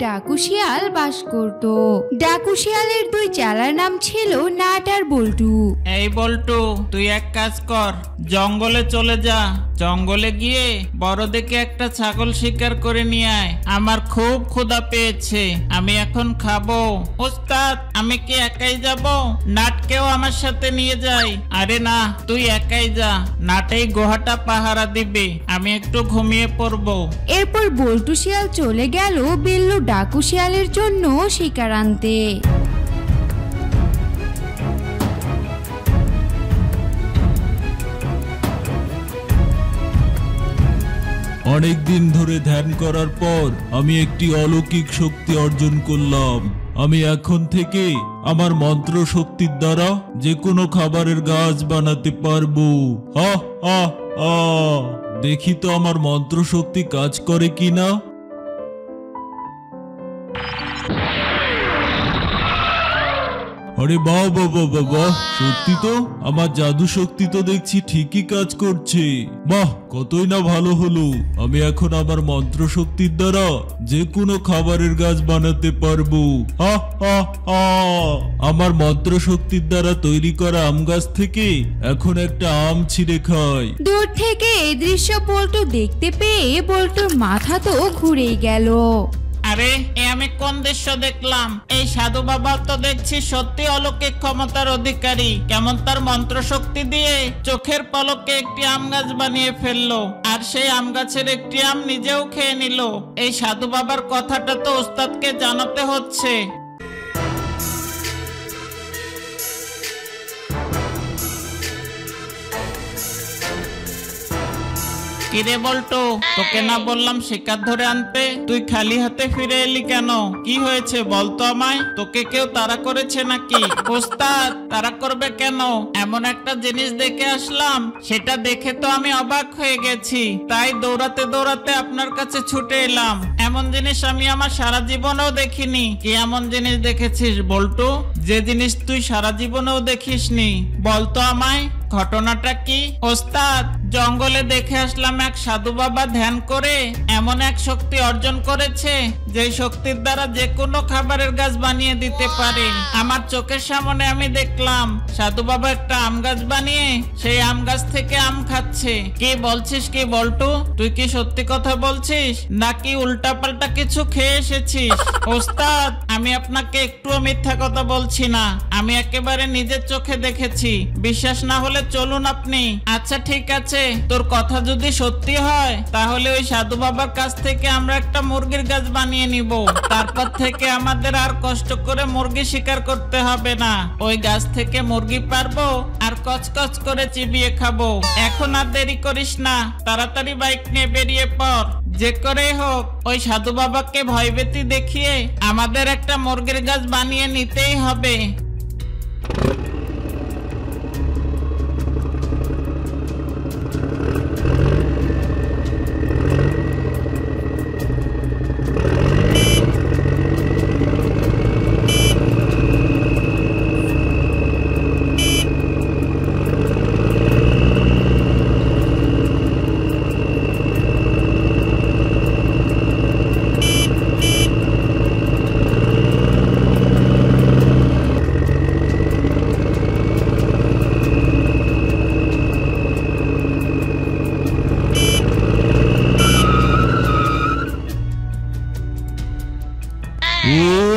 ডাকু শিয়াল বাস করত। ডাকু শিয়ালের দুই চালার নাম ছিল নাট আর বল্টু। এই বল্টু, তুই এক কাজ কর, জঙ্গলে চলে যা। জঙ্গলে গিয়ে বড় দেখে একটা ছাগল শিকার করে নিয়ে আয়। আমার খুব ক্ষুধা পেয়েছে, আমি এখন খাবো। ওস্তাদ, আমি কি একাই যাব? নাটকেও আমার সাথে নিয়ে যাই। আরে না, তুই একাই যা, নাটেই গুহাটা পাহারা দিবে, আমি একটু ঘুমিয়ে পড়বো। এরপর বল্টু শিয়াল চলে গেল বিল্লু ডাকু শিয়ালের জন্য শিকার আনতে। অনেকদিন ধরে ধ্যান করার পর আমি একটি অলৌকিক শক্তি অর্জন করলাম। আমি এখন থেকে আমার মন্ত্র শক্তির দ্বারা যে কোনো খাবারের গাছ বানাতে পারবো। দেখি তো আমার মন্ত্র শক্তি কাজ করে কিনা। আরে বাহ বাহ বাহ বাহ, সত্যি তো আমার জাদু শক্তি তো দেখছি ঠিকই কাজ করছে। বাহ, কতই না ভালো হলো। আমি এখন আমার মন্ত্র শক্তির দ্বারা যে কোনো খাবারের গাছ বানাতে পারবো। আমার মন্ত্র শক্তির দ্বারা তৈরি করা আম গাছ থেকে এখন একটা আম ছিঁড়ে খাই। দূর থেকে এই দৃশ্য বল্টু দেখতে পেয়ে বল্টুর মাথা তো ঘুরেই গেল। আরে, এ আমি কোন দৃশ্য দেখলাম? এই সাধু বাবা তো দেখছি সত্যি অলৌকিক ক্ষমতার অধিকারী। কেমন তার মন্ত্র শক্তি দিয়ে চোখের পলকে একটি আম গাছ বানিয়ে ফেললো, আর সেই আম গাছের একটি আম নিজেও খেয়ে নিল। এই সাধু বাবার কথাটা তো ওস্তাদকে জানাতে হচ্ছে। কিরে বল্টু, তোকে না বললাম শিকার ধরে আনতে? তুই খালি হাতে ফিরে এলি কেন? কি হয়েছে বলতো আমায়? তোকে কেউ তাড়া করেছে নাকি? ওস্তাদ, তাড়া করবে কেন? এমন একটা জিনিস দেখে আসলাম, সেটা দেখে তো আমি অবাক হয়ে গেছি, তাই দৌড়াতে দৌড়াতে আপনার কাছে ছুটে এলাম। এমন জিনিস আমি আমার সারা জীবনেও দেখিনি। কি এমন জিনিস দেখেছিস বল্টু, যে জিনিস তুই সারা জীবনেও দেখিসনি? বলতো আমায়, ঘটনাটা কি? ওস্তাদ, জঙ্গলে দেখে আসলাম এক সাধু বাবা ধ্যান করে এমন এক শক্তি অর্জন করেছে, যে শক্তির দ্বারা যে কোনো খাবারের গাছ বানিয়ে দিতে পারে। আমার চোখের সামনে আমি দেখলাম সাধু বাবা একটা আম গাছ বানিয়ে সেই আম গাছ থেকে আম খাচ্ছে। কি বলছিস কি বল্টু? তুই কি সত্যি কথা বলছিস নাকি উল্টা পাল্টা কিছু খেয়ে এসেছিস? ওস্তাদ, আমি আপনাকে একটুও মিথ্যা কথা বলছি না, আমি একেবারে নিজের চোখে দেখেছি। বিশ্বাস না হলে চলুন আপনি। আচ্ছা ঠিক আছে, তোর কথা যদি সত্যি হয় তাহলে ওই সাধু বাবার কাছ থেকে আমরা একটা মুরগির গাছ বানিয়ে নিব। তারপর থেকে আমাদের আর কষ্ট করে মুরগি শিকার করতে হবে না। ওই গাছ থেকে মুরগি পারবো আর কচকচ করে চিবিয়ে খাবো। এখন আর দেরি করিস না, তাড়াতাড়ি বাইক নিয়ে বেরিয়ে পড়। যে করে হোক ওই সাধু বাবাকে ভয়ভীতি দেখিয়ে আমাদের একটা মুরগির গাছ বানিয়ে নিতেই হবে।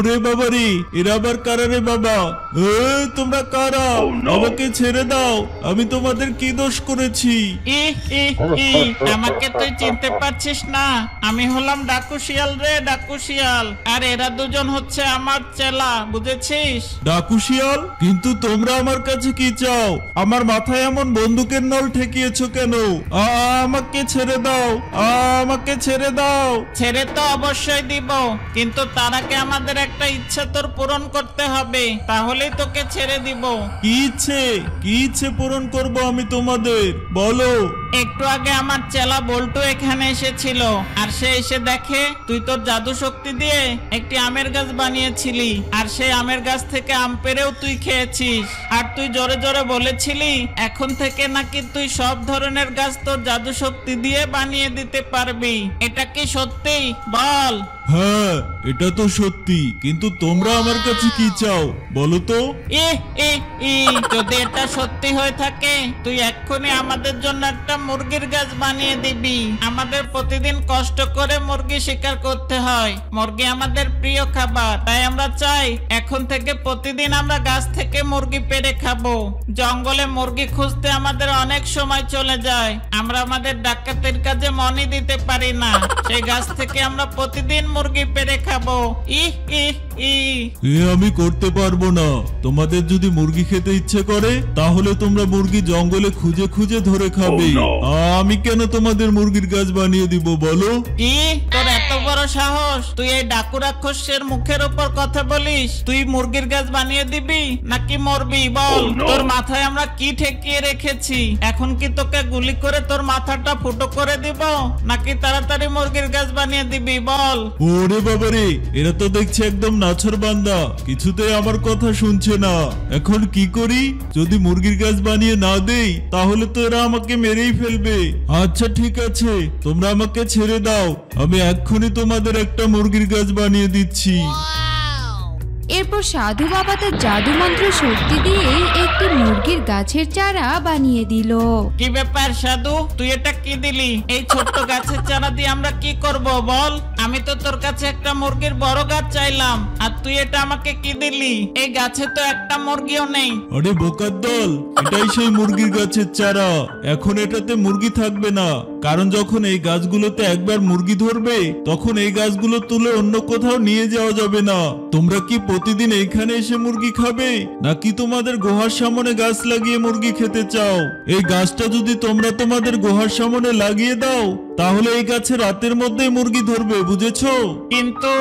ওরে বাবা রে, এরা আবার কারা রে বাবা? তোমরা কারা? আমাকে ছেড়ে দাও, আমি তোমাদের কি দোষ করেছি? আমাকে তুই চিনতে পারছিস না? আমি হলাম ডাকু শিয়াল রে, ডাকু শিয়াল। আর এরা দুজন হচ্ছে আমার চেলা, বুঝেছিস? ডাকু শিয়াল? কিন্তু তোমরা আমার কাছে কি চাও? আমার মাথায় এমন বন্দুকের নল ঠেকিয়েছো কেন? আমাকে ছেড়ে দাও, আমাকে ছেড়ে দাও। ছেড়ে তো অবশ্যই দিব, কিন্তু তার আগে আমাদের একটা ইচ্ছা তোর পূরণ করতে হবে, তাহলেই তোকে ছেড়ে দিব। কি ইচ্ছে পূরণ করব আমি তোমাদের? বলো। একটু আগে আমার চেলা বল্টু এখানে এসেছিল, আর সে এসে দেখে তুই তোর জাদু শক্তি দিয়ে একটি আমের গাছ বানিয়েছিলি, আর সেই আমের গাছ থেকে আম পেড়েও তুই খেয়েছিস। আর তুই জোরে জোরে বলেছিলি এখন থেকে নাকি তুই সব ধরনের গাছ তোর জাদু শক্তি দিয়ে বানিয়ে দিতে পারবি। এটা কি সত্যি? বল। হ্যাঁ, এটা তো সত্যি, কিন্তু তোমরা আমার কাছে কি চাও বলো তো? ই ই ই যদি এটা সত্যি হয়ে থাকে তুই এক্ষুনি আমাদের জন্য একটা মুরগির গাছ বানিয়ে দিবি। আমাদের প্রতিদিন কষ্ট করে মুরগি শিকার করতে হয়। মুরগি আমাদের প্রিয় খাবার, তাই আমরা চাই এখন থেকে প্রতিদিন আমরা গাছ থেকে মুরগি পেড়ে খাবো। জঙ্গলে মুরগি খুঁজতে আমাদের অনেক সময় চলে যায়, আমরা আমাদের ডাকাতের কাজে মনই দিতে পারি না। সেই গাছ থেকে আমরা প্রতিদিন মুরগি পেড়ে খাবো। ই ই ই আমি করতে পারবো না। তোমাদের যদি মুরগি খেতে ইচ্ছে করে তাহলে তোমরা মুরগি জঙ্গলে খুঁজে খুঁজে ধরে খাবে। আমি কেন তোমাদের মুরগির গাছ বানিয়ে দিব বলো? কি তোর এত বড় সাহস, তুই এই ডাকু রাক্ষসের মুখের উপর কথা বলিস? তুই মুরগির গাছ বানিয়ে দিবি নাকি মরবি বল? তোর মাথায় আমরা কি ঠেকিয়ে রেখেছি? এখন কি তোকে গুলি করে তোর মাথাটা ফুটো করে দিব নাকি তাড়াতাড়ি মুরগির গাছ বানিয়ে দিবি বল? ওরে বাবারে, এরা তো দেখছে একদম নাছর বান্দা, কিছুতেই আমার কথা শুনছে না। এখন কি করি? যদি মুরগির গাছ বানিয়ে না দেই তাহলে তো এরা আমাকে মেরেই ফেলবে। আচ্ছা ঠিক আছে, তোমরা আমাকে ছেড়ে দাও, আমি এক্ষুনি তোমাদের একটা মুরগির গাছ বানিয়ে দিচ্ছি। এরপর সাধু বাবা তার জাদু মন্ত্র শক্তি দিয়ে একটি মুরগির গাছের চারা বানিয়ে দিল। কি ব্যাপার সাধু, তুই এটা কি দিলি? এই ছোট্ট গাছের চারা দিয়ে আমরা কি করব বল? আমি তো তোর কাছে একটা মুরগির বড় গাছ চাইলাম, আর তুই এটা আমাকে কি দিলি? এই গাছে তো একটা মুরগিও নেই। আরে বোকার দল, এটাই সেই মুরগির গাছের চারা। এখন এটাতে মুরগি থাকবে না, কারণ যখন এই গাছগুলোতে একবার মুরগি ধরবে তখন এই গাছগুলো তুলে অন্য কোথাও নিয়ে যাওয়া যাবে না। তোমরা কি প্রতিদিন এইখানে এসে মুরগি খাবে, নাকি তোমাদের গুহার সামনে গাছ লাগিয়ে মুরগি খেতে চাও? এই গাছটা যদি তোমরা তোমাদের গুহার সামনে লাগিয়ে দাও তাহলে এই গাছে রাতের মধ্যেই মুরগি ধরবে, বুঝেছো? কিন্তু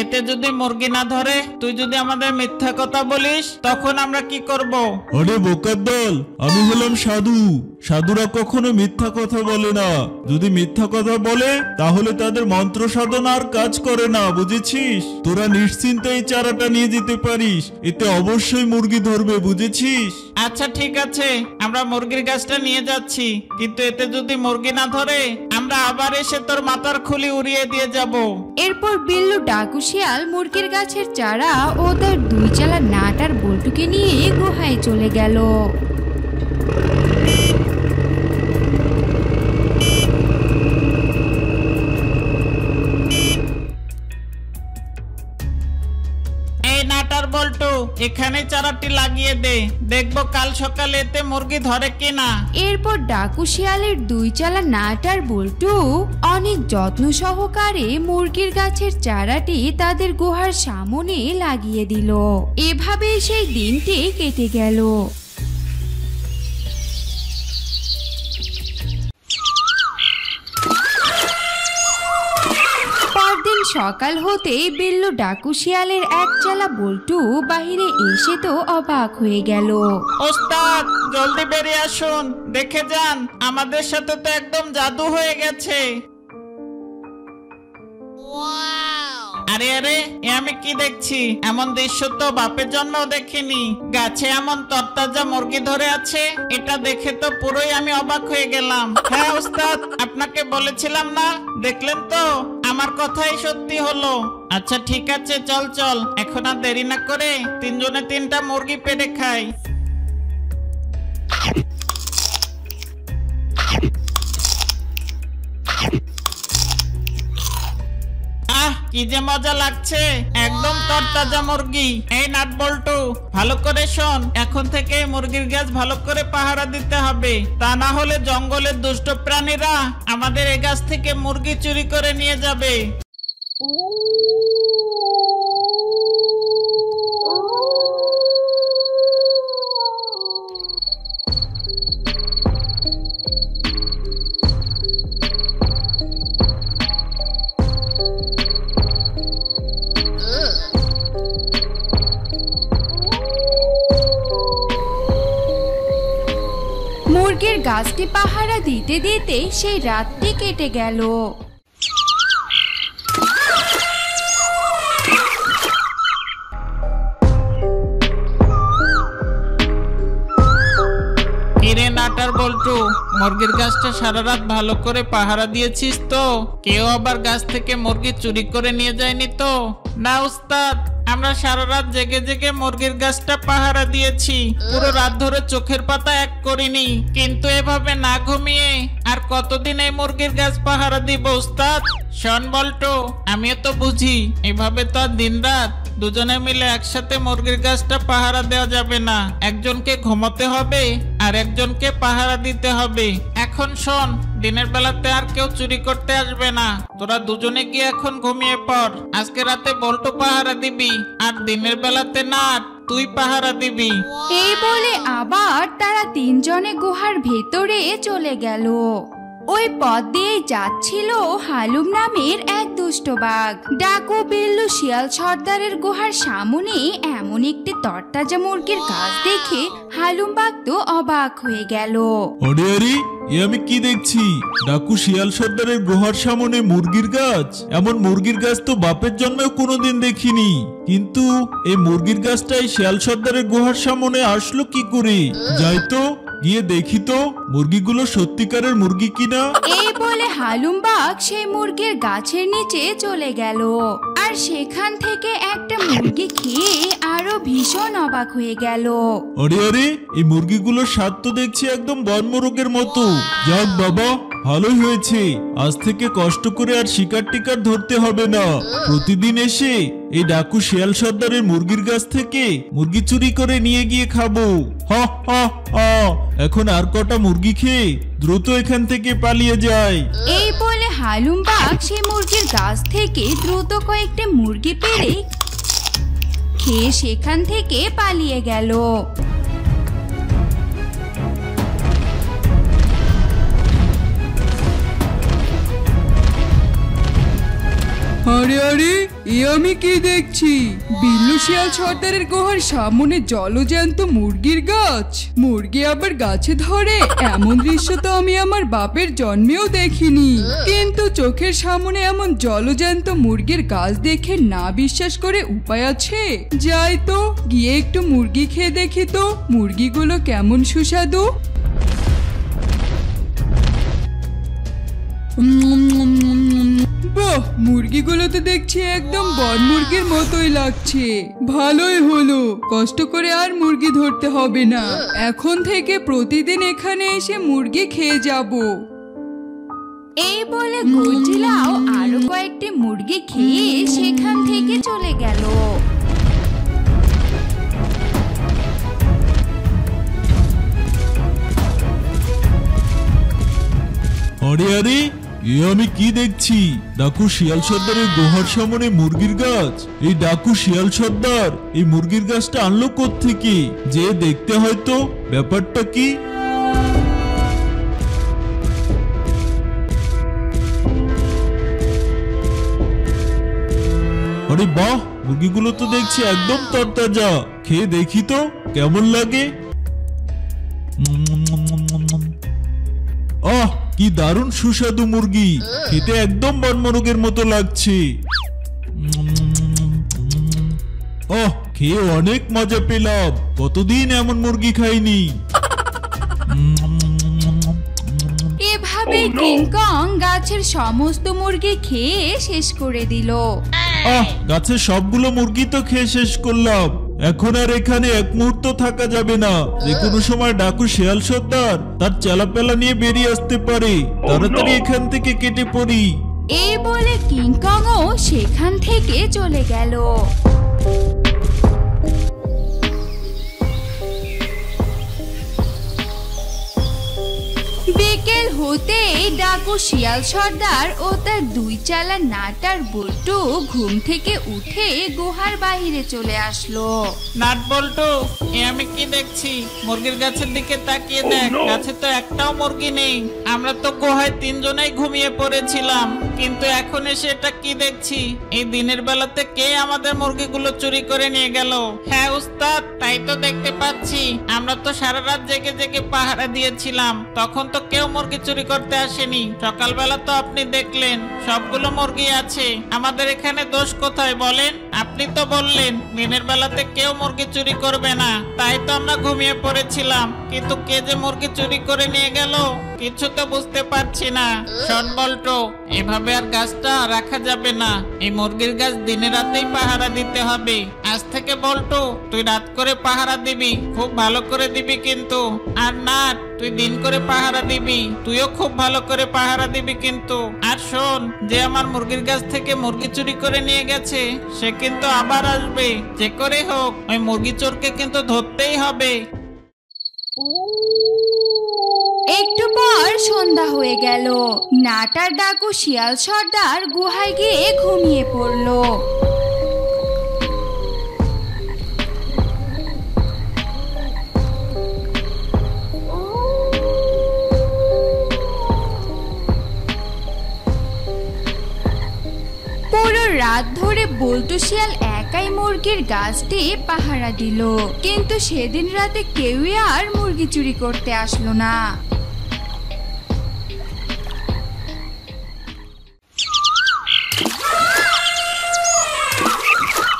এতে যদি মুরগি না ধরে, তুই যদি আমাদের মিথ্যা কথা বলিস তখন আমরা কি করব? আরে বোকার দল, আমি হলাম সাধু। সাধুরা কখনো মিথ্যা কথা বলে না। যদি মিথ্যা কথা বলে তাহলে তাদের মন্ত্র সাধনা আর কাজ করে না, বুঝেছিস? তোরা নিশ্চিন্তে এই চারাটা নিয়ে যেতে পারিস, এতে অবশ্যই মুরগি ধরবে, বুঝেছিস? আচ্ছা ঠিক আছে, আমরা মুরগির গাছটা নিয়ে যাচ্ছি, কিন্তু এতে যদি মুরগি না ধরে আমরা আবার এসে তোর মাথার খুলি উড়িয়ে দিয়ে যাব। এরপর বিল্লু ডাকু শিয়াল মুরগির গাছের চারা ও তার দুই চালা নাট আর বল্টুকে নিয়ে গুহায় চলে গেল। বল্টু, এখানে চারাটি লাগিয়ে দে, দেখবো কাল সকালে এতে মুরগি ধরে কিনা। এরপর ডাকু শিয়ালের দুই চালা নাট আর বল্টু অনেক যত্ন সহকারে মুরগির গাছের চারাটি তাদের গুহার সামনে লাগিয়ে দিল। এভাবে সেই দিনটি কেটে গেল। পরদিন সকাল হতে বিল্লু ডাকু শিয়ালের এক চালা বল্টু বাহিরে এসে তো অবাক হয়ে গেল। ওস্তাদ, জলদি বেরিয়ে আসুন, দেখে যান, আমাদের সাথে তো একদম জাদু হয়ে গেছে। আরে আরে, এ আমি কি দেখছি? এমন দৃশ্য তো বাপের জন্মও দেখিনি। গাছে এমন তরতাজা মুরগি ধরে আছে, এটা দেখে তো পুরোই আমি অবাক হয়ে গেলাম। হ্যাঁ ওস্তাদ, আপনাকে বলেছিলাম না, দেখলেন তো আমার কথাই সত্যি হলো। আচ্ছা ঠিক আছে, চল চল, এখন আর দেরি না করে তিনজনে তিনটা মুরগি পেড়ে খাই। কি যে মজা লাগছে, একদম তরতাজা মুরগি। এই নাট বল্টু, ভালো করে শোন, এখন থেকে মুরগির গাছ ভালো করে পাহারা দিতে হবে, তা না হলে জঙ্গলের দুষ্ট প্রাণীরা আমাদের এই গাছ থেকে মুরগি চুরি করে নিয়ে যাবে। মুরগির গাছটি পাহারা দিতে দিতে সেই রাতটি কেটে গেল। কিরে নাটার বল্টু, মুরগির গাছটা সারা রাত ভালো করে পাহারা দিয়েছিস তো? কেউ আবার গাছ থেকে মুরগি চুরি করে নিয়ে যায়নি তো? না উস্তাদ, আমরা সারা রাত জেগে জেগে মুরগির গাছটা পাহারা দিয়েছি, পুরো রাত ধরে চোখের পাতা এক করিনি। কিন্তু এভাবে না ঘুমিয়ে আর কতদিন এই মুরগির গাছ পাহারা দিব উস্তাদ? শোন বল্টু, আমিও তো বুঝি এভাবে তো আর দিন রাত দুজনে মিলে একসাথে মুরগির গাছটা পাহারা দেওয়া যাবে না। একজনকে ঘুমোতে হবে আর একজনকে পাহারা দিতে হবে। এখন শোন, দিনের বেলাতে আর কেউ চুরি করতে আসবে না। তোরা দুজনে গিয়ে এখন ঘুমিয়ে পড়। আজকে রাতে বল্টু পাহারা দিবি আর দিনের বেলাতে না তুই পাহারা দিবি। এই বলে আবার তারা তিনজনে গুহার ভেতরে চলে গেল। ওই পথ দিয়ে যাচ্ছিল হালুম নামের এক দুষ্ট বাঘ। ডাকু বিল্লু শিয়াল সর্দারের গুহার সামনে এমন একটি তরতাজা মুরগির গাছ দেখে হালুম বাঘ তো অবাক হয়ে গেল। আরে আরে, এ আমি কি দেখছি? ডাকু শিয়াল সর্দারের গুহার সামনে মুরগির গাছ? এমন মুরগির গাছ তো বাপের জন্মেও কোনোদিন দেখিনি। কিন্তু এই মুরগির গাছটা এই শিয়াল সর্দারের গুহার সামনে আসলো কি করে? যাই তো গিয়ে দেখি তো মুরগিগুলো সত্যিকারের মুরগি কিনা। এই বলে হালুম বাঘ সেই মুরগির গাছের নিচে চলে গেল আর সেখান থেকে একটা মুরগি খেয়ে আরো ভীষণ অবাক হয়ে গেল। আরে আরে, এই মুরগিগুলোর স্বাদ তো দেখছি একদম বনমোরগের মতো। যাক বাবা, ভালোই হয়েছে, আজ থেকে কষ্ট করে আর শিকার টিকার ধরতে হবে না। প্রতিদিন এসে এই ডাকু শিয়াল সর্দারের মুরগির গাছ থেকে মুরগি চুরি করে নিয়ে গিয়ে খাবো। হা হা হা, এখন আর কটা মুরগি খেয়ে দ্রুত এখান থেকে পালিয়ে যায়। এই বলে হালুম বাঘ সেই মুরগির গাছ থেকে দ্রুত কয়েকটা মুরগি পেড়ে খেয়ে সেখান থেকে পালিয়ে গেল। আরে আরে, এ আমি কি দেখছি? বিল্লু শিয়াল সর্দারের গুহার সামনে জলজ্যান্ত মুরগির গাছ। মুরগি আবার গাছে ধরে, এমন দৃশ্য তো আমি আমার বাপের জন্মেও দেখিনি। কিন্তু চোখের সামনে এমন জলজ্যান্ত মুরগির গাছ দেখে না বিশ্বাস করে উপায় আছে? যাই তো গিয়ে একটু মুরগি খেয়ে দেখি তো মুরগিগুলো কেমন সুস্বাদু। বাহ, মুরগিগুলো তো দেখছি একদম বন মুরগির মতোই লাগছে। ভালোই হলো, কষ্ট করে আর মুরগি ধরতে হবে না। এখন থেকে প্রতিদিন এখানে এসে মুরগি খেয়ে যাব। এই বলে গরজিলাও আরো কয়েকটি মুরগি খেয়ে সেখান থেকে চলে গেল। আরে আরে, এ আমি কি দেখছি? ডাকু শিয়াল সর্দারের গুহার সামনে মুরগির গাছ। এই ডাকু শিয়াল সর্দার এই মুরগির গাছটা আনলো কোত্থেকে? যে দেখতে হয়তো ব্যাপারটা কি। আরে বাহ, মুরগিগুলো তো দেখছি একদম তরতাজা। খেয়ে দেখি তো কেমন লাগে। আহ, কি দারুণ সুস্বাদু মুরগি, খেতে একদম বনমোরগের মতো লাগছে। আহ, খেয়ে অনেক মজা পেলাম, কতদিন এমন মুরগি খাইনি। এভাবে কিংকং গাছের সমস্ত মুরগি খেয়ে শেষ করে দিল। আহ, গাছের সবগুলো মুরগি তো খেয়ে শেষ করলাম। এখন আর এখানে এক মুহূর্ত থাকা যাবে না। যে কোনো সময় ডাকু শিয়াল সর্দার তার চেলাপেলা নিয়ে বেরিয়ে আসতে পারে। তাড়াতাড়ি এখান থেকে কেটে পড়ি। এই বলে কিংকংও সেখান থেকে চলে গেল। বিকেল হতেই ডাকু শিয়াল সর্দার ও তার দুই চালা নাটার বল্টু ঘুম থেকে উঠে গুহার বাইরে চলে আসলো। নাট বল্টু, এ আমি কি দেখছি? মুরগির গাছের দিকে তাকিয়ে দেখ, গাছে তো একটাও মুরগি নেই। আমরা তো গুহায় তিনজনেই ঘুমিয়ে পড়েছিলাম, কিন্তু এখন এসে এটা কি দেখছি? এই দিনের বেলাতে কে আমাদের মুরগিগুলো চুরি করে নিয়ে গেল? হ্যাঁ উস্তাদ, তাই তো দেখতে পাচ্ছি। আমরা তো সারা রাত জেগে জেগে পাহারা দিয়েছিলাম, তখন তো কেউ মুরগি চুরি করতে আসেনি। সকালবেলা তো আপনি দেখলেন সবগুলো মুরগি আছে। আমাদের এখানে দোষ কোথায় বলেন? আপনি তো বললেন দিনের বেলাতে কেউ মুরগি চুরি করবে না, তাই তো আমরা ঘুমিয়ে পড়েছিলাম। কিন্তু কে যে মুরগি চুরি করে নিয়ে গেল কিছু তো বুঝতে পারছি না। শোন বল্টু, এভাবে আর গাছটা রাখা যাবে না। এই মুরগির গাছ দিনে রাতেই পাহারা দিতে হবে। আজ থেকে বল্টু তুই রাত করে পাহারা দিবি, খুব ভালো করে দিবি কিন্তু। আর না, তুই দিন করে পাহারা দিবি, তুইও খুব ভালো করে পাহারা দিবি কিন্তু। আর শোন, যে আমার মুরগির গাছ থেকে মুরগি চুরি করে নিয়ে গেছে সে কিন্তু আবার আসবে। যে করে হোক ওই মুরগি চোরকে কিন্তু ধরতেই হবে। একটু পর সন্ধ্যা হয়ে গেল। নাটার ডাকু শিয়াল সর্দার গুহায় গিয়ে ঘুমিয়ে পড়ল। পুরো রাত ধরে বল্টু শিয়াল একাই মুরগির গাছটি পাহারা দিল, কিন্তু সেদিন রাতে কেউই আর মুরগি চুরি করতে আসলো না।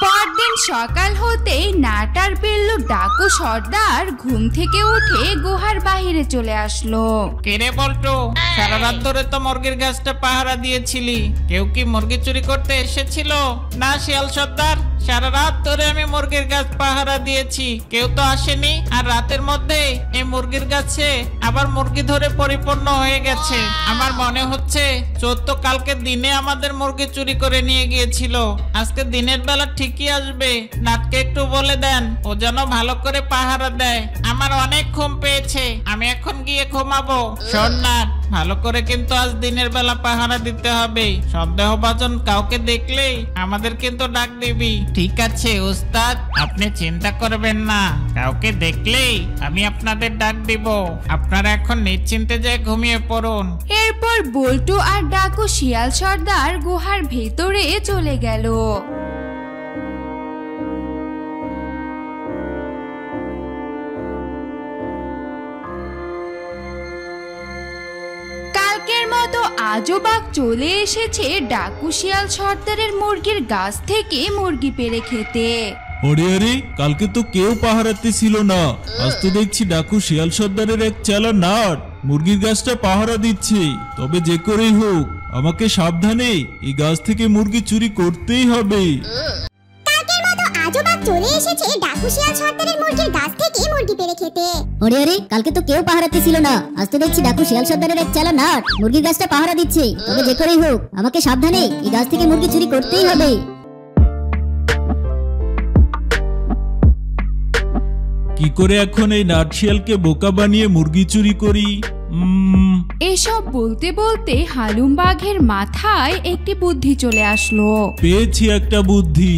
পরদিন সকাল হতেই নাটার বিল্লু ডাকু সর্দার ঘুম থেকে উঠে গুহার বাইরে চলে আসলো। কেরে বল্টু, সারা রাত ধরে তো মুরগির গাছটা পাহারা দিয়েছিলি, কেউ কি মুরগি চুরি করতে এসেছিল? না শিয়াল সর্দার, সারা রাত ধরে আমি মুরগির গাছ পাহারা দিয়েছি, কেউ তো আসেনি। আর রাতের মধ্যে এই মুরগির গাছে আবার মুরগি ধরে পরিপূর্ণ হয়ে গেছে। আমার মনে হচ্ছে চোর তো কালকে দিনে আমাদের মুরগি চুরি করে নিয়ে গিয়েছিল, আজকে দিনের বেলা ঠিকই আসবে। নাটকে একটু বলে দেন ও যেন ভালো করে পাহারা দেয়। আমার অনেক ঘুম পেয়েছে, আমি এখন গিয়ে ঘুমাবো। শোন নাট, ভালো করে কিন্তু আজ দিনের বেলা পাহারা দিতে হবে। সন্দেহভাজন কাউকে দেখলেই আমাদের কিন্তু ডাক দিবি। ঠিক আছে ওস্তাদ, আপনি চিন্তা করবেন না, কাউকে দেখলেই আমি আপনাদের ডাক দিব। আপনারা এখন নিশ্চিন্তে যায় ঘুমিয়ে পড়ুন। এরপর বল্টু আর ডাকু শিয়াল সর্দার গুহার ভেতরে চলে গেল। কালকের মতো আজও বাঘ চলে এসেছে ডাকু শিয়াল সর্দারের মুরগির গাছ থেকে মুরগি পেড়ে খেতে। আরে আরে, কালকে তো কেউ পাহারাতে ছিল না, আজ তো দেখছি ডাকু শিয়াল সর্দারের এক চেলা নাট মুরগির গাছটা পাহারা দিচ্ছে। তবে যে করেই হোক আমাকে সাবধানে এই গাছ থেকে মুরগি চুরি করতেই হবে। কালকের মতো আজও বাঘ চলে এসেছে ডাকু শিয়াল সর্দারের মুরগির গাছ থেকে মুরগি পেড়ে খেতে। ওরে ওরে, কালকে তো কেউ পাহারাতে ছিল না, আজ তো দেখছি ডাকু শিয়াল সর্দারের এক চেলা নাট মুরগির গাছটা পাহারা দিচ্ছে। তবে যে করেই হোক আমাকে সাবধানে এই গাছ থেকে মুরগি চুরি করতেই হবে। কি করে এখন এই নাট শিয়ালকে বোকা বানিয়ে মুরগি চুরি করি? এসব বলতে বলতে হালুম বাঘের মাথায় একটি বুদ্ধি চলে আসলো। পেয়েছি একটা বুদ্ধি।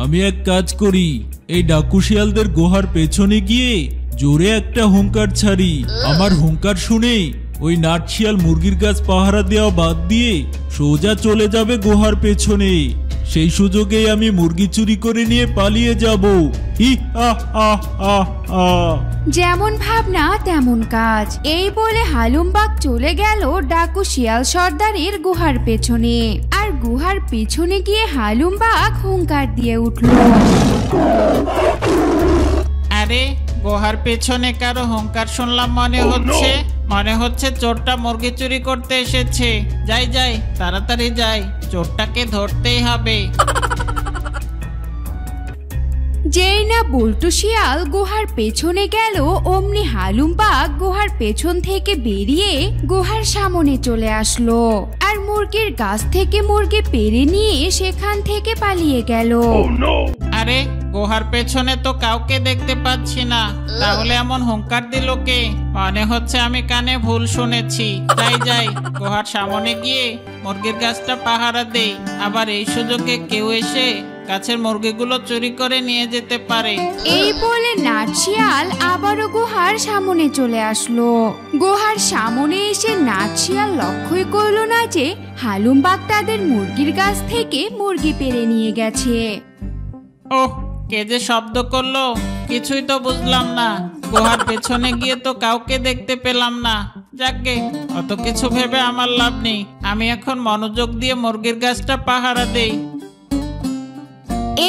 আমি এক কাজ করি, এই ডাকু শিয়ালদের গুহার পেছনে গিয়ে জোরে একটা হুঙ্কার ছাড়ি। আমার হুঙ্কার শুনে ওই নাট শিয়াল মুরগির গাছ পাহারা দেওয়া বাদ দিয়ে সোজা চলে যাবে গুহার পেছনে। সেই সুযোগে আমি মুরগি চুরি করে নিয়ে পালিয়ে যাব। হি আহ আহ আহ আহ। যেমন ভাবনা তেমন কাজ। এই বলে হালুম বাঘ চলে গেল ডাকু শিয়াল সর্দারের গুহার পেছনে। আর গুহার পেছনে গিয়ে হালুম বাঘ হুঙ্কার দিয়ে উঠল। আরে, গুহার পেছনে কারো হুঙ্কার শুনলাম মনে হচ্ছে চোরটা মুরগি চুরি করতে এসেছে। যাই যাই, তাড়াতাড়ি যাই, চোরটাকে ধরতেই হবে। যেই না বল্টু শিয়াল গুহার পেছনে গেল, অমনি হালুম বাঘ গুহার পেছন থেকে বেরিয়ে গুহার সামনে চলে আসলো। আর মুরগির গাছ থেকে মুরগি পেড়ে নিয়ে সেখান থেকে পালিয়ে গেল। আরে, গুহার পেছনে তো কাউকে দেখতে পাচ্ছি না, তাহলে এমন হুঙ্কার দিল কে? মনে হচ্ছে আমি কানে ভুল শুনেছি। যাই যাই, গুহার সামনে গিয়ে মুরগির গাছটা পাহারা দেই, আবার এই সুযোগে কেউ এসে গাছের মুরগিগুলো চুরি করে নিয়ে যেতে পারে। এই বলে নাট শিয়াল আবারও গুহার সামনে চলে আসলো। গুহার সামনে এসে নাট শিয়াল লক্ষ্যই করলো না যে হালুম বাঘ তাদের মুরগির গাছ থেকে মুরগি পেড়ে নিয়ে গেছে। ওহ, কে যে শব্দ করলো কিছুই তো বুঝলাম না। গুহার পেছনে গিয়ে তো কাউকে দেখতে পেলাম না। যাকগে, অত কিছু ভেবে আমার লাভ নেই। আমি এখন মনোযোগ দিয়ে মুরগির গাছটা পাহারা দেই।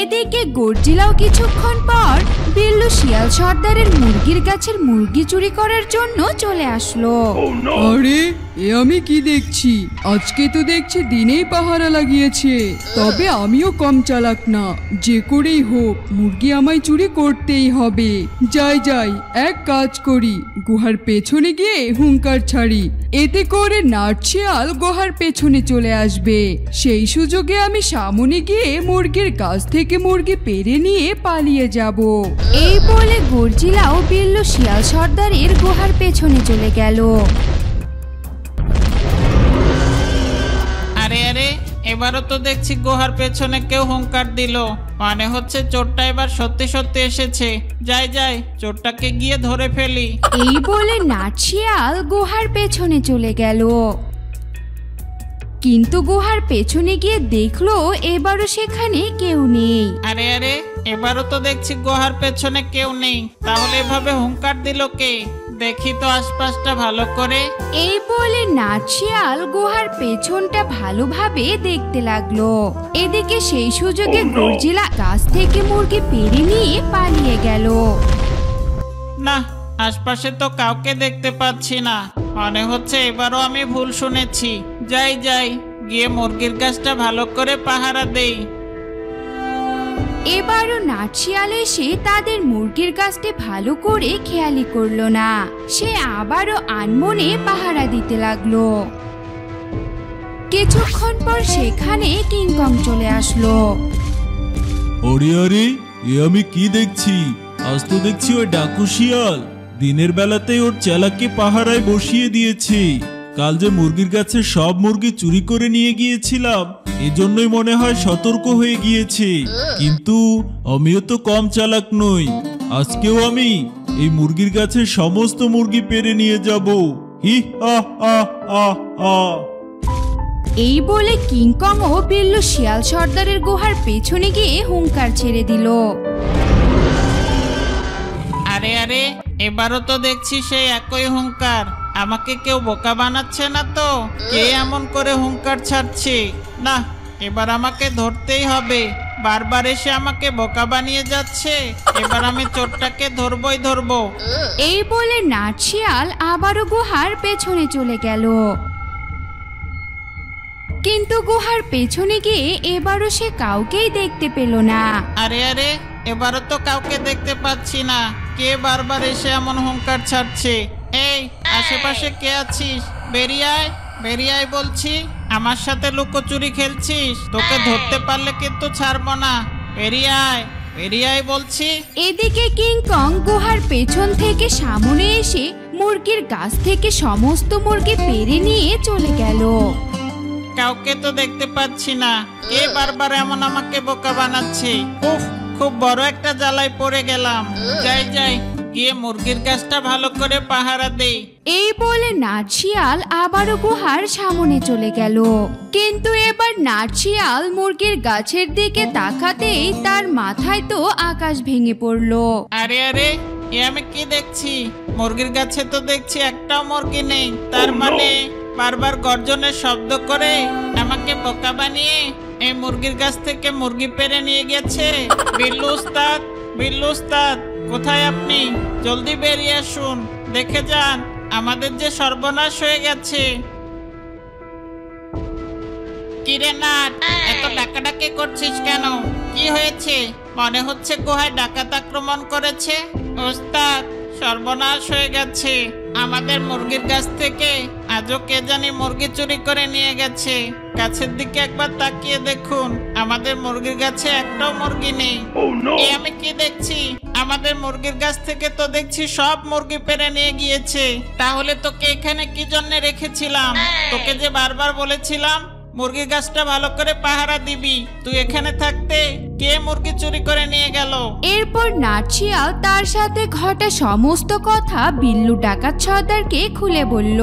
এদিকে গর্জিলাও কিছুক্ষণ পর বিল্লু শিয়াল সর্দারের মুরগির গাছের মুরগি চুরি করার জন্য চলে আসলো। আরে এ আমি কি দেখছি, আজকে তো দেখছি দিনেই পাহারা লাগিয়েছে। তবে আমিও কম চালাক না, যে করেই হোক মুরগি আমায় চুরি করতেই হবে। যাই যাই, এক কাজ করি, গুহার পেছনে গিয়ে হুঙ্কার ছাড়ি, এতে করে নাটশিয়াল গুহার পেছনে চলে আসবে। সেই সুযোগে আমি সামনে গিয়ে মুরগির গাছ থেকে মুরগি পেরে নিয়ে পালিয়ে যাব। এই বলে গর্জিলাও বিল্লু শিয়াল সর্দারের গুহার পেছনে চলে গেল। আরে আরে, এবারও তো দেখছি গুহার পেছনে কেউ হুঙ্কার দিল। মানে হচ্ছে চোরটা এবার সত্যি সত্যি এসেছে। যাই যাই, চোরটাকে গিয়ে ধরে ফেলি। এই বলে নাটশিয়াল গুহার পেছনে চলে গেল। কিন্তু গুহার পেছনে গিয়ে দেখলো এবারও সেখানে কেউ নেই। আরে আরে, এবারও তো দেখছি গুহার পেছনে কেউ নেই। তাহলে এভাবে হুঙ্কার দিল কে? দেখি তো আশপাশটা ভালো করে। এই বলে নাটশিয়াল গুহার পেছনটা ভালোভাবে দেখতে লাগলো। এদিকে সেই সুযোগে গর্জিলা গাছ থেকে মুরগি পেরে নিয়ে পালিয়ে গেল। না, আশপাশে তো কাউকে দেখতে পাচ্ছি না। মনে হচ্ছে এবারও আমি ভুল শুনেছি। যাই যাই, গিয়ে মুরগির গাছটা ভালো করে পাহারা দেই। এবারও নাটশিয়াল এসে তাদের মুরগির গাছটি ভালো করে খেয়ালি করলো না। সে আবারও আনমনে পাহারা দিতে লাগলো। কিছুক্ষণ পর সেখানে কিংকং চলে আসলো। আরে আরে, এ আমি কি দেখছি? আজ তো দেখছি ওই ডাকু শিয়াল দিনের বেলাতেই ওর চেলাকে পাহারায় বসিয়ে দিয়েছে। কাল যে মুরগির গাছে সব মুরগি চুরি করে নিয়ে গিয়েছিলাম, এজন্যই মনে হয় সতর্ক হয়ে গিয়েছে। কিন্তু আমিও তো কম চালাক নই, আজকেও আমি এই মুরগির গাছের সমস্ত মুরগি পেরে নিয়ে যাব। হি হা হা হা হা। এই বলে কিংকং ও বিল্লু শিয়াল সর্দারের গুহার পেছনে গিয়ে হুঙ্কার ছেড়ে দিল। আরে আরে, এবারও তো দেখছি সেই একই হুঙ্কার। আমাকে কেউ বোকা বানাচ্ছে না তো? কে এমন করে হুঙ্কার ছাড়ছে? না, এবার আমাকে ধরতেই হবে। বারবার এসে আমাকে বোকা বানিয়ে যাচ্ছে। এবার আমি চোরটাকে ধরবই ধরবো। এই বলে নাটশিয়াল আবারও গুহার পেছনে চলে গেল। কিন্তু গুহার পেছনে গিয়ে এবারও সে কাউকেই দেখতে পেল না। আরে আরে, এবারও তো কাউকে দেখতে পাচ্ছি না। কে বারবার এসে এমন হুঙ্কার ছাড়ছে? এই আশেপাশে কে আছিস? বেরিয়ে আয়, বেরিয়ে আয় বলছি। আমার সাথে লুকোচুরি খেলছিস? তোকে ধরতে পারলে কিন্তু ছাড়বো না। বেরিয়ে আয়, বেরিয়ে আয় বলছি। এদিকে কিংকং গুহার পেছন থেকে সামনে এসে মুরগির গাছ থেকে সমস্ত মুরগি পেরে নিয়ে চলে গেল। কাউকে তো দেখতে পাচ্ছি না। কে বারবার এমন আমাকে বোকা বানাচ্ছে? উফ, খুব বড় একটা জ্বালায় পড়ে গেলাম। যাই যাই, গিয়ে মুরগির গাছটা ভালো করে পাহারা দেই। এই বলে নাটশিয়াল আবারও গুহার সামনে চলে গেল। কিন্তু এবার নাটশিয়াল মুরগির গাছের দিকে তাকাতেই তার মাথায় তো আকাশ ভেঙে পড়লো। আরে আরে, এ আমি কি দেখছি? মুরগির গাছে তো দেখছি একটাও মুরগি নেই। তার মানে বারবার গর্জনের শব্দ করে আমাকে বোকা বানিয়ে এই মুরগির গাছ থেকে মুরগি পেরে নিয়ে গেছে। বিল্লু উস্তাদ, বিল্লু উস্তাদ, কোথায় আপনি? জলদি বেরিয়ে আসুন, দেখে যান আমাদের যে সর্বনাশ হয়ে গেছে। কিরে নাট, এত ডাকাডাকি করছিস কেন? কি হয়েছে? মনে হচ্ছে গুহায় ডাকাত আক্রমণ করেছে। ওস্তাদ, সর্বনাশ হয়ে গেছে। আমাদের মুরগির গাছ থেকে আজও কে জানি মুরগি চুরি করে নিয়ে গেছে। গাছের দিকে একবার তাকিয়ে দেখুন, আমাদের মুরগির গাছে একটাও মুরগি নেই। এ আমি কি দেখছি? আমাদের মুরগির গাছ থেকে তো দেখছি সব মুরগি পেরে নিয়ে গিয়েছে। তাহলে তোকে এখানে কি জন্য রেখেছিলাম? তোকে যে বারবার বলেছিলাম মুরগির গাছটা ভালো করে পাহারা দিবি। তুই এখানে থাকতে কে মুরগি চুরি করে নিয়ে গেল? এরপর নাটশিয়াল তার সাথে ঘটা সমস্ত কথা বিল্লু ডাকাত সর্দারকে খুলে বলল।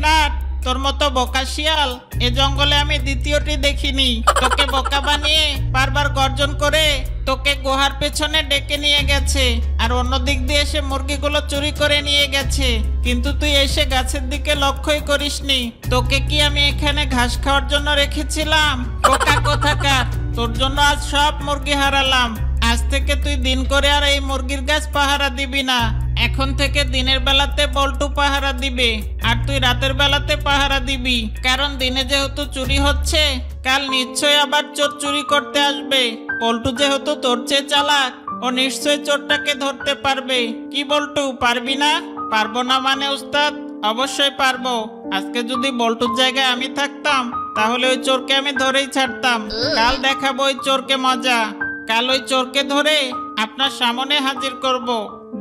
নাট, তোর মতো বোকা শিয়াল এ জঙ্গলে আমি দ্বিতীয়টি দেখিনি। তোকে বোকা বানিয়ে বারবার গর্জন করে তোকে গুহার পেছনে ডেকে নিয়ে গেছে, আর অন্য দিক দিয়ে এসে মুরগিগুলো চুরি করে নিয়ে গেছে। কিন্তু তুই এসে গাছের দিকে লক্ষ্যই করিসনি। তোকে কি আমি এখানে ঘাস খাওয়ার জন্য রেখেছিলাম? বোকা কোথাকার, তোর জন্য আজ সব মুরগি হারালাম। আজ থেকে তুই দিন করে আর এই মুরগির গাছ পাহারা দিবি না। এখন থেকে দিনের বেলাতে বল্টু পাহারা দিবে, আর তুই রাতের বেলাতে পাহারা দিবি। কারণ দিনে যেহেতু চুরি হচ্ছে, কাল নিশ্চয়ই আবার চোর চুরি করতে আসবে। বল্টু যেহেতু তোর চেয়ে চালাক, ও নিশ্চয়ই চোরটাকে ধরতে পারবে। কি বল্টু, পারবি না? পারবো না মানে উস্তাদ, অবশ্যই পারবো। আজকে যদি বল্টুর জায়গায় আমি থাকতাম, তাহলে ওই চোরকে আমি ধরেই ছাড়তাম। কাল দেখাবো ওই চোরকে মজা। কাল ওই চোরকে ধরে আপনার সামনে হাজির করব।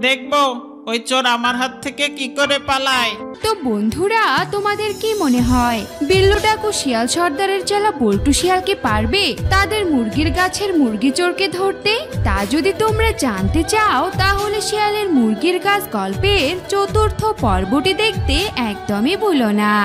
দেখবো ওই চোর আমার হাত থেকে কি করে পালায়। তো বন্ধুরা, তোমাদের কি মনে হয় বিল্লু ডাকু শিয়াল সর্দারের চেলা বল্টু শিয়াল কি পারবে তাদের মুরগির গাছের মুরগি চোরকে ধরতে? তা যদি তোমরা জানতে চাও, তাহলে শিয়ালের মুরগির গাছ গল্পের ৪র্থ পর্বটি দেখতে একদমই ভুলো না।